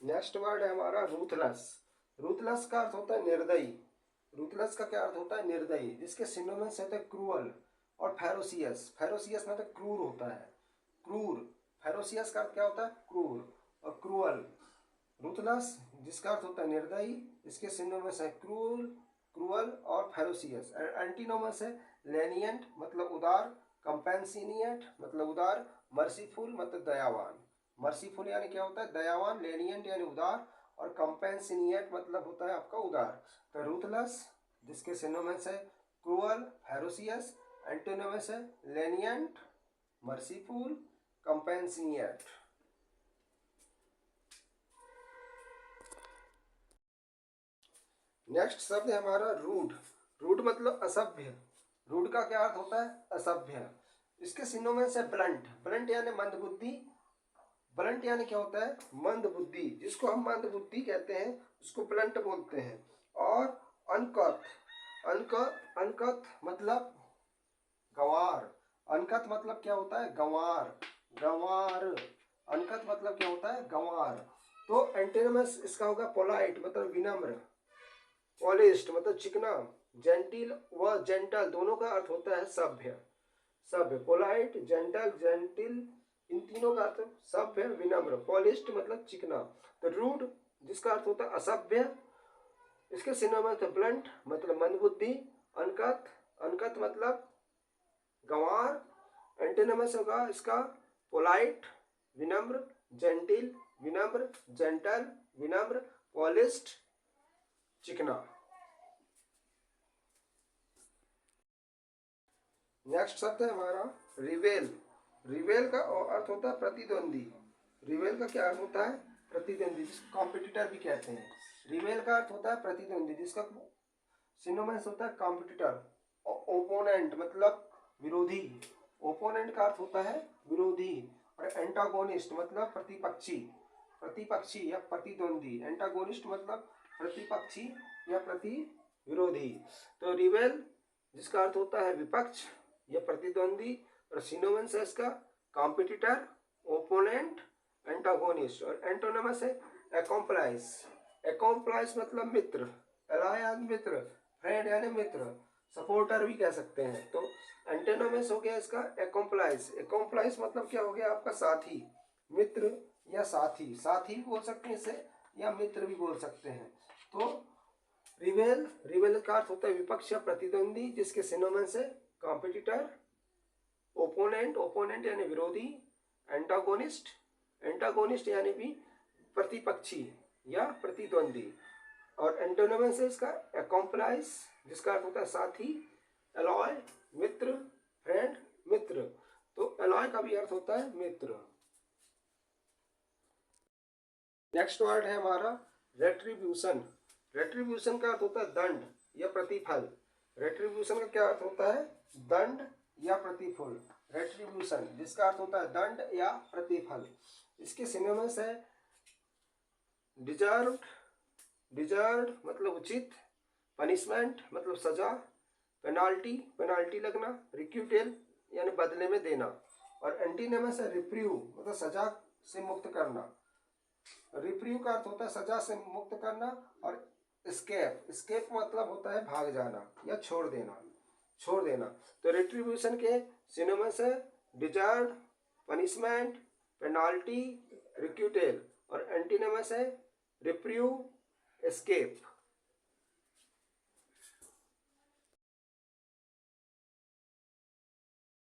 Next word है हमारा ruthless. Ruthless का अर्थ होता है निर्दयी। रूथलेस का क्या अर्थ होता है? निर्दयी, जिसके सिनोनिम्स होते हैं क्रूअल और फेरोसियस। फेरोसियस मतलब क्रूर होता है, क्रूर। फेरोसियस का अर्थ क्या होता है? क्रूर। और क्रूअल, रूथलेस जिसका अर्थ होता है निर्दयी, इसके सिनोनिम्स है क्रूर, क्रूअल और फेरोसियस। एंटीनोमस है लेनियंट मतलब उदार, कंपेंसिनियट मतलब उदार, मर्सीफुल मतलब दयावान। मर्सीफुल यानी क्या होता है? दयावान। लेनियंट यानी उदार, और कंपेंसिनियट मतलब होता है आपका उदार। तो रूथलेस जिसके सिनोनिम्स है क्रूअल, फेरोसियस। एंटीनोमस है लेनियंट, मर्सीफुल, कंपेंसिनियट। नेक्स्ट शब्द है हमारा रूड। रूड मतलब असभ्य। रूड का क्या अर्थ होता है? असभ्य। इसके सिनोनिम्स है ब्लंट। ब्लंट यानी मंदबुद्धि। ब्लंट यानी क्या होता है? मंदबुद्धि। जिसको हम मंदबुद्धि कहते हैं उसको ब्लंट बोलते हैं। और अनकथ, अनकथ मतलब गंवार। अनकथ मतलब क्या होता है? गंवार, गंवार। अनकथ मतलब क्या होता है? गंवार। तो एंटीनमस इसका होगा पोलाइट मतलब विनम्र, पॉलिश्ड मतलब चिकना, जेंटिल व जेंटल दोनों का अर्थ होता है सभ्य। सभ्य, पोलाइट, जेंटल, जेंटिल, इन तीनों का अर्थ सभ्य, विनम्र। पॉलिश्ड मतलब चिकना। तो रूड जिसका अर्थ होता है असभ्य, इसके सिनोनिम्स है ब्लंट मतलब मंदबुद्धि, अनकथ, अनकथ मतलब गंवार। एंटीनमस होगा इसका पोलाइट विनम्र, जेंटिल विनम्र, जेंटल विनम्र, पॉलिश्ड चिकना। नेक्स्ट शब्द है हमारा रिवेल। रिवेल का अर्थ होता है प्रतिद्वंदी। रिवेल का क्या अर्थ होता है? प्रतिद्वंदी, जिसको कॉम्पिटिटर भी कहते हैं। रिवेल का अर्थ होता है प्रतिद्वंदी, जिसका सिनोनिम्स होता है कॉम्पिटिटर, ओपोनेंट मतलब विरोधी। ओपोनेंट का अर्थ होता है विरोधी। और एंटागोनिस्ट मतलब प्रतिपक्षी, प्रतिपक्षी या प्रतिद्वंदी। एंटागोनिस्ट मतलब प्रतिपक्षी या प्रति विरोधी। तो रिवेल जिसका अर्थ होता है विपक्ष या प्रतिद्वंदी, और सिनोनिम्स है इसका कॉम्पिटिटर, ओपोनेंट, एंटागोनिस्ट। और एंटोनिमस है अकॉम्प्लाइज। अकॉम्प्लाइज मतलब मित्र, एलाय यानी मित्र, फ्रेंड यानी मित्र, सपोर्टर भी कह सकते हैं। तो एंटोनिमस हो गया इसका अकॉम्प्लाइज। अकॉम्प्लाइज मतलब क्या हो गया आपका? साथी, मित्र या साथी। साथी भी बोल सकते हैं इसे, या मित्र भी बोल सकते हैं। तो रिवेल, रिवेल का अर्थ होता है विपक्ष या प्रतिद्वंदी, जिसके सिनोनिम्स है कॉम्पिटिटर, ओपोनेंट, ओपोनेंट यानी विरोधी, एंटागोनिस्ट, एंटागोनिस्ट यानी भी प्रतिपक्षी या प्रतिद्वंदी। और एंटोनिमस है इसका अकॉम्प्लाइज जिसका अर्थ होता है साथी, एलॉय मित्र, फ्रेंड मित्र। तो एलॉय का भी अर्थ होता है मित्र। नेक्स्ट वर्ड है हमारा रेट्रीब्यूशन। रेट्रीब्यूशन का अर्थ होता है दंड या प्रतिफल। रेट्रीब्यूशन का क्या अर्थ होता है? दंड या प्रतिफल। रेट्रीब्यूशन जिसका अर्थ होता है दंड या प्रतिफल। इसके सिनोनिम्स है डिजर्व्ड, डिजर्व्ड मतलब उचित, पनिशमेंट मतलब सजा, पेनाल्टी, पेनाल्टी लगना, रिक्यूटेल यानी बदले में देना। और एंटीनेमस है रिप्रीव मतलब सजा से मुक्त करना। रिप्रीव का अर्थ होता है सजा से मुक्त करना। और स्केप, स्केप मतलब होता है भाग जाना या छोड़ देना, छोड़ देना। तो रिट्रीब्यूशन के सिनोनिम्स है डिजर्व, पनिशमेंट, पेनाल्टी, रिक्यूटेल। और एंटीनेमस है रिप्रीव, एस्केप।